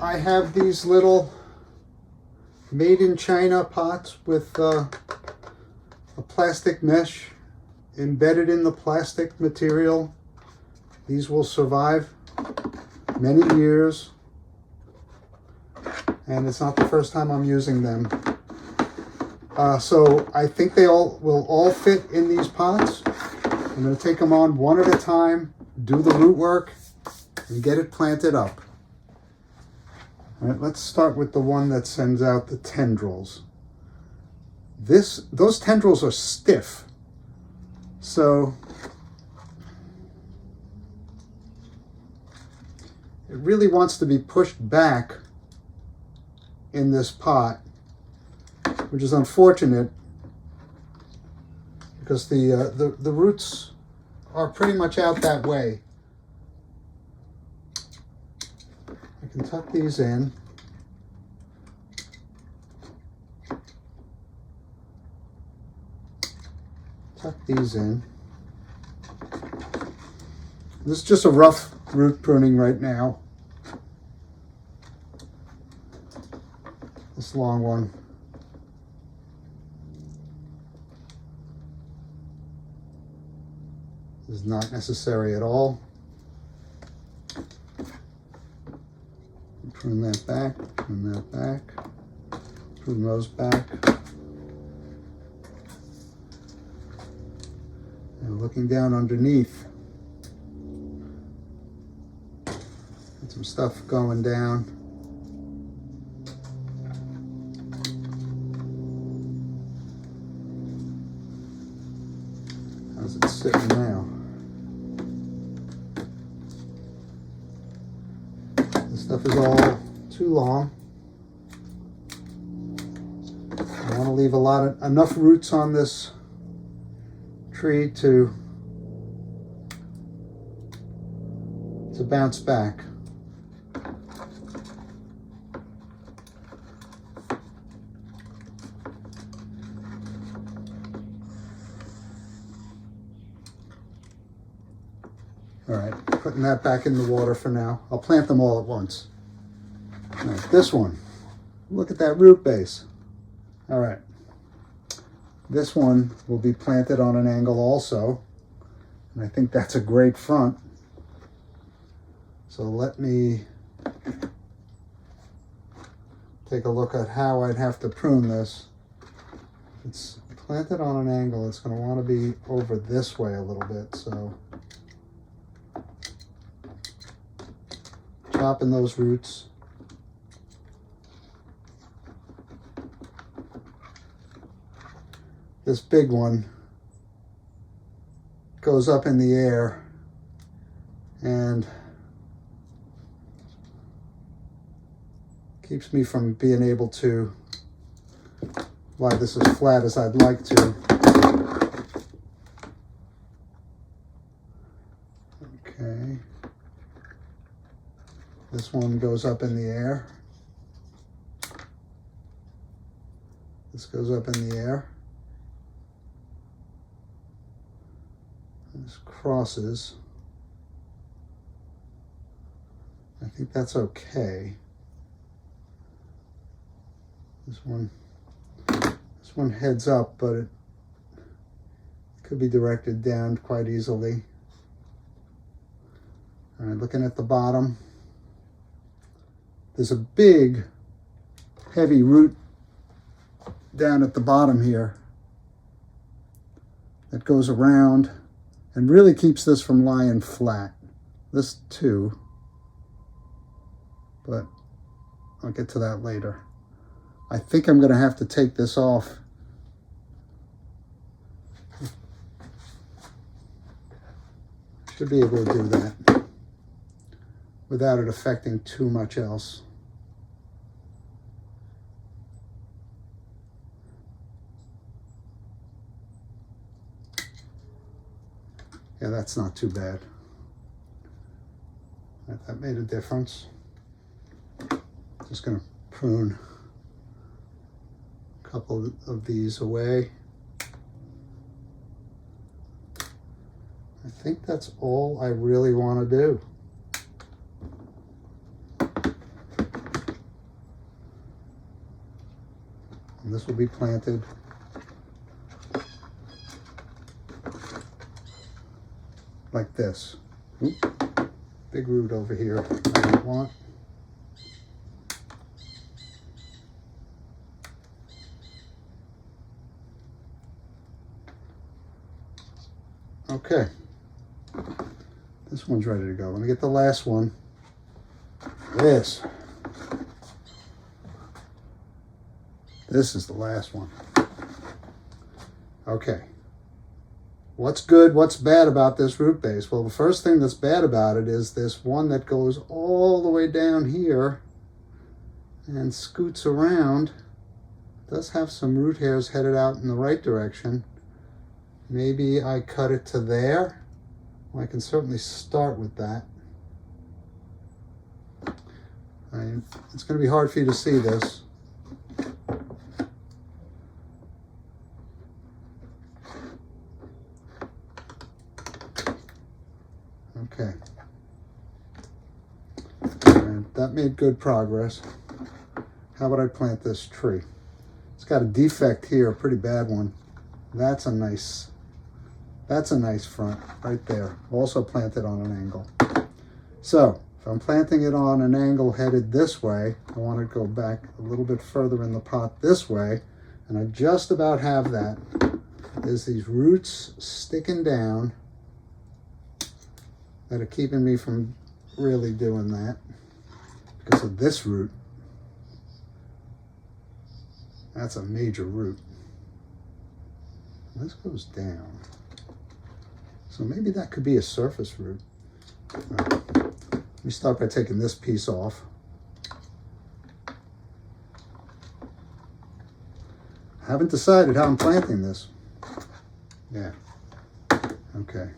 I have these little made in China pots with a plastic mesh embedded in the plastic material. These will survive many years, and it's not the first time I'm using them. So I think they will all fit in these pots. I'm going to take them on one at a time, do the root work, and get it planted up. All right, let's start with the one that sends out the tendrils. Those tendrils are stiff, so it really wants to be pushed back in this pot, which is unfortunate because the roots are pretty much out that way. I can tuck these in. Tuck these in. This is just a rough root pruning right now. This long one. Is not necessary at all. Prune that back, prune that back, prune those back. And looking down underneath, got some stuff going down. How's it sitting now? This stuff is all too long. I want to leave enough roots on this tree to bounce back. All right, putting that back in the water for now. I'll plant them all at once. All right, this one, look at that root base. All right, this one will be planted on an angle also, and I think that's a great front. So let me take a look at how I'd have to prune this. If it's planted on an angle, it's going to want to be over this way a little bit, so chopping those roots. This big one goes up in the air and keeps me from being able to lie this as flat as I'd like to. Okay. This one goes up in the air. This goes up in the air. This crosses. I think that's okay. This one heads up, but it could be directed down quite easily. All right, looking at the bottom. There's a big, heavy root down at the bottom here that goes around and really keeps this from lying flat. This too, but I'll get to that later. I think I'm going to have to take this off. Should be able to do that without it affecting too much else. Yeah, that's not too bad. That made a difference. Just going to prune a couple of these away. I think that's all I really want to do. And this will be planted like this. Oop, big root over here I don't want. Okay, this one's ready to go. Let me get the last one. This is the last one. Okay. What's good, what's bad about this root base? Well, the first thing that's bad about it is this one that goes all the way down here and scoots around. It does have some root hairs headed out in the right direction. Maybe I cut it to there. Well, I can certainly start with that. It's going to be hard for you to see this. Okay. And that made good progress. How about I plant this tree? It's got a defect here, a pretty bad one. That's a nice front right there. Also planted on an angle. So if I'm planting it on an angle headed this way, I want to go back a little bit further in the pot this way, and I just about have that. There's these roots sticking down that are keeping me from really doing that because of this root. That's a major root. This goes down. So maybe that could be a surface root. Right. Let me start by taking this piece off. I haven't decided how I'm planting this. Yeah. Okay.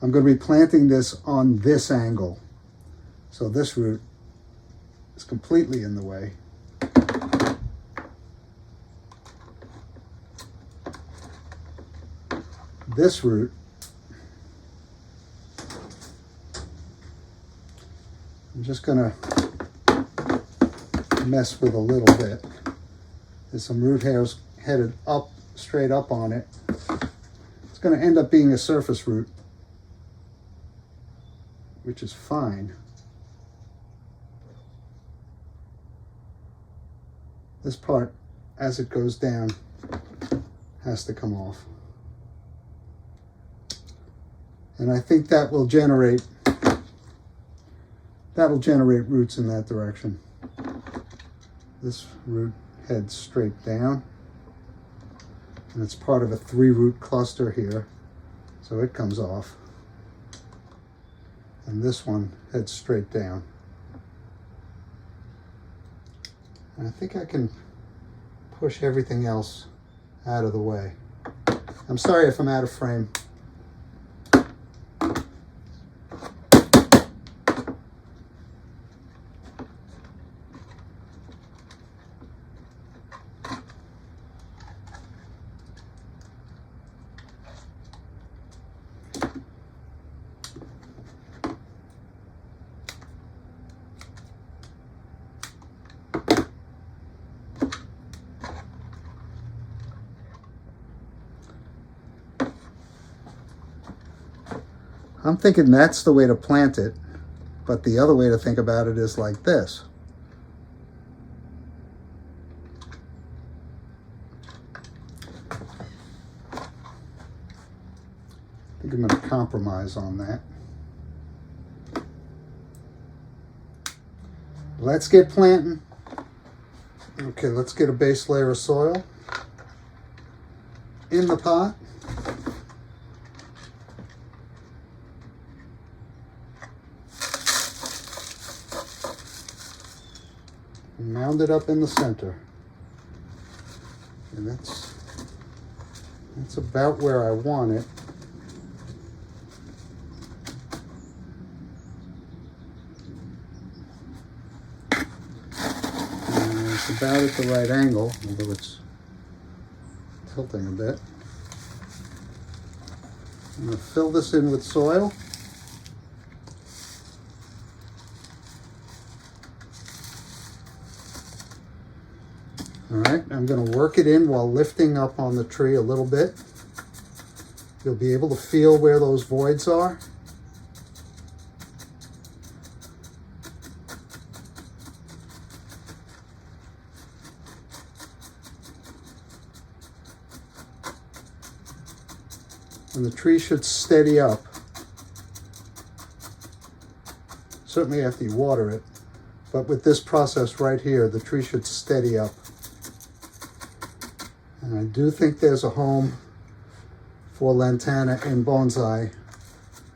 I'm going to be planting this on this angle. So this root is completely in the way. This root I'm just going to mess with a little bit. There's some root hairs headed up, straight up on it. It's going to end up being a surface root, which is fine. This part, as it goes down, has to come off. And I think that will generate roots in that direction. This root heads straight down, and it's part of a 3-root cluster here, so it comes off. And this one heads straight down. And I think I can push everything else out of the way. I'm sorry if I'm out of frame. I'm thinking that's the way to plant it, but the other way to think about it is like this. I think I'm going to compromise on that. Let's get planting. Okay, let's get a base layer of soil in the pot. Mound it up in the center. And that's about where I want it. And it's about at the right angle, although it's tilting a bit. I'm going to fill this in with soil. All right, I'm going to work it in while lifting up on the tree a little bit. You'll be able to feel where those voids are. And the tree should steady up. Certainly after you water it, but with this process right here, the tree should steady up. And I do think there's a home for Lantana in bonsai.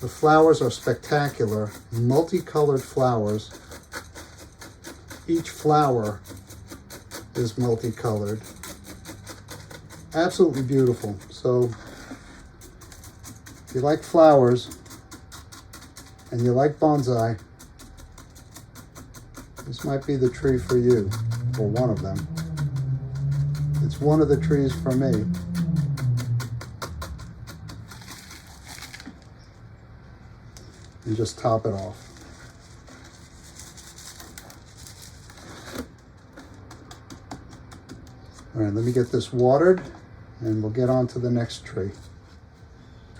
The flowers are spectacular, multicolored flowers. Each flower is multicolored. Absolutely beautiful. So if you like flowers and you like bonsai, this might be the tree for you, or one of them. It's one of the trees for me. And just top it off. All right, let me get this watered and we'll get on to the next tree.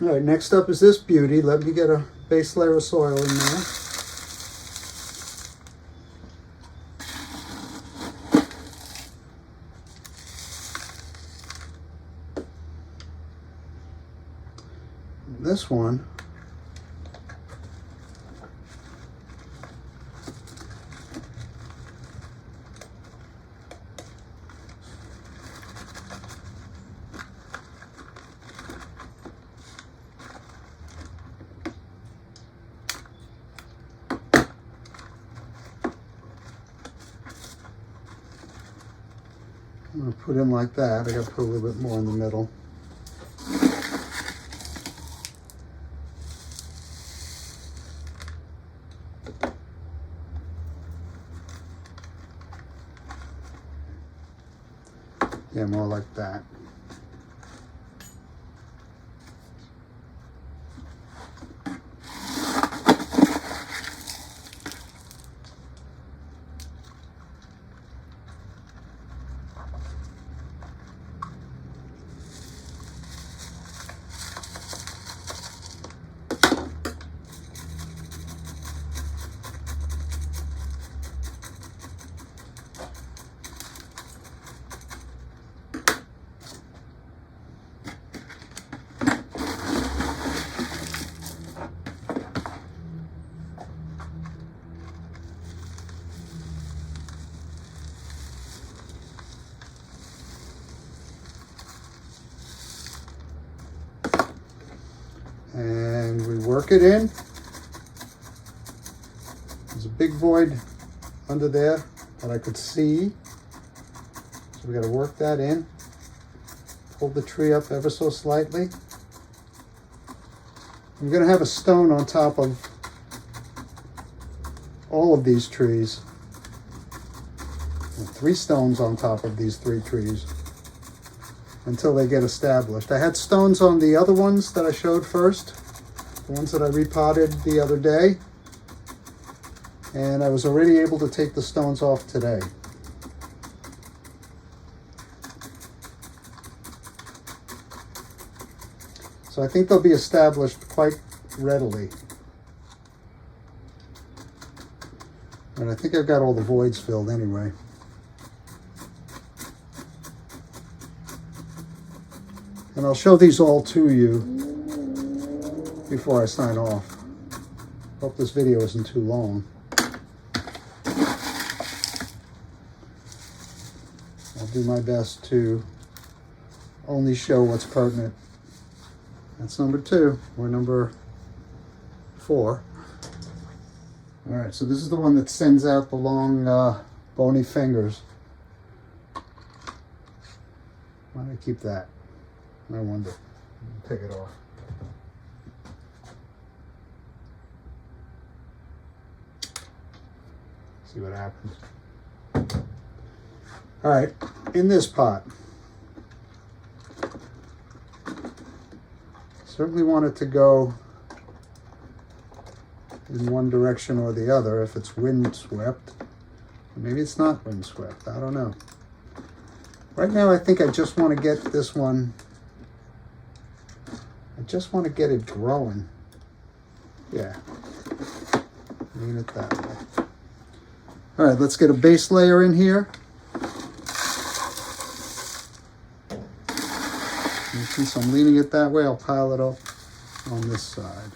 All right, next up is this beauty. Let me get a base layer of soil in there. This one I'm going to put in like that. I got to put a little bit more in the middle. Yeah, more like that. And we work it in. There's a big void under there that I could see. So we got to work that in. Pull the tree up ever so slightly. I'm going to have a stone on top of all of these trees. And 3 stones on top of these 3 trees until they get established. I had stones on the other ones that I showed first, the ones that I repotted the other day, and I was already able to take the stones off today. So I think they'll be established quite readily. And I think I've got all the voids filled anyway. And I'll show these all to you before I sign off. Hope this video isn't too long. I'll do my best to only show what's pertinent. That's number 2, or number 4. All right, so this is the one that sends out the long bony fingers. Why do I keep that? I wonder. Take it off. See what happens. All right, in this pot, certainly want it to go in one direction or the other if it's windswept. Maybe it's not windswept, I don't know. Right now I think I just want to get this one, I just want to get it growing. Yeah, lean it that way. All right, let's get a base layer in here. And since I'm leaning it that way, I'll pile it up on this side.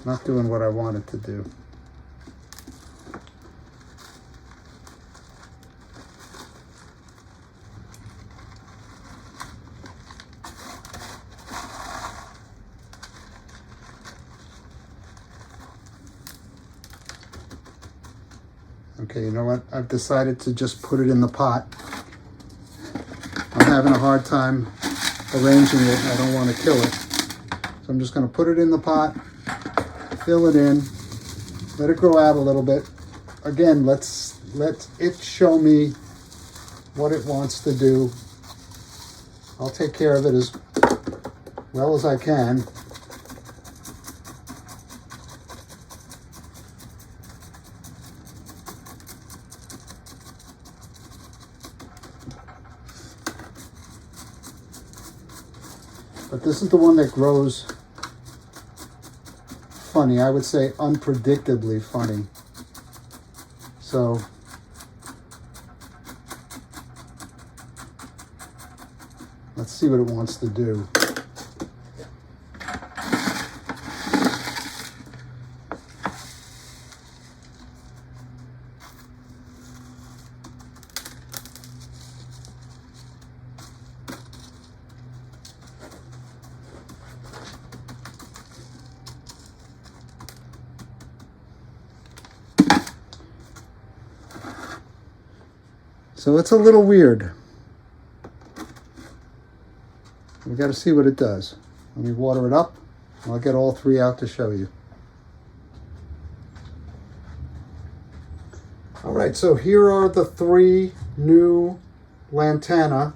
Not doing what I wanted to do. Okay, you know what? I've decided to just put it in the pot. I'm having a hard time arranging it. I don't want to kill it. So I'm just going to put it in the pot. Fill it in, let it grow out a little bit. Again, let it show me what it wants to do. I'll take care of it as well as I can. But this is the one that grows funny. I would say unpredictably funny. So let's see what it wants to do. So it's a little weird. We got to see what it does. Let me water it up. I'll get all three out to show you. All right, so here are the three new Lantana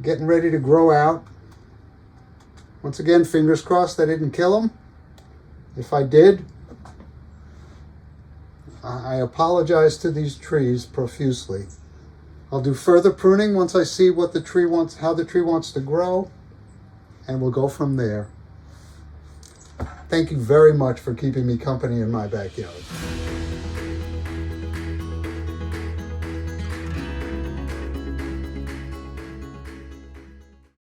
getting ready to grow out. Once again, fingers crossed I didn't kill them. If I did, I apologize to these trees profusely. I'll do further pruning once I see what the tree wants, how the tree wants to grow, and we'll go from there. Thank you very much for keeping me company in my backyard.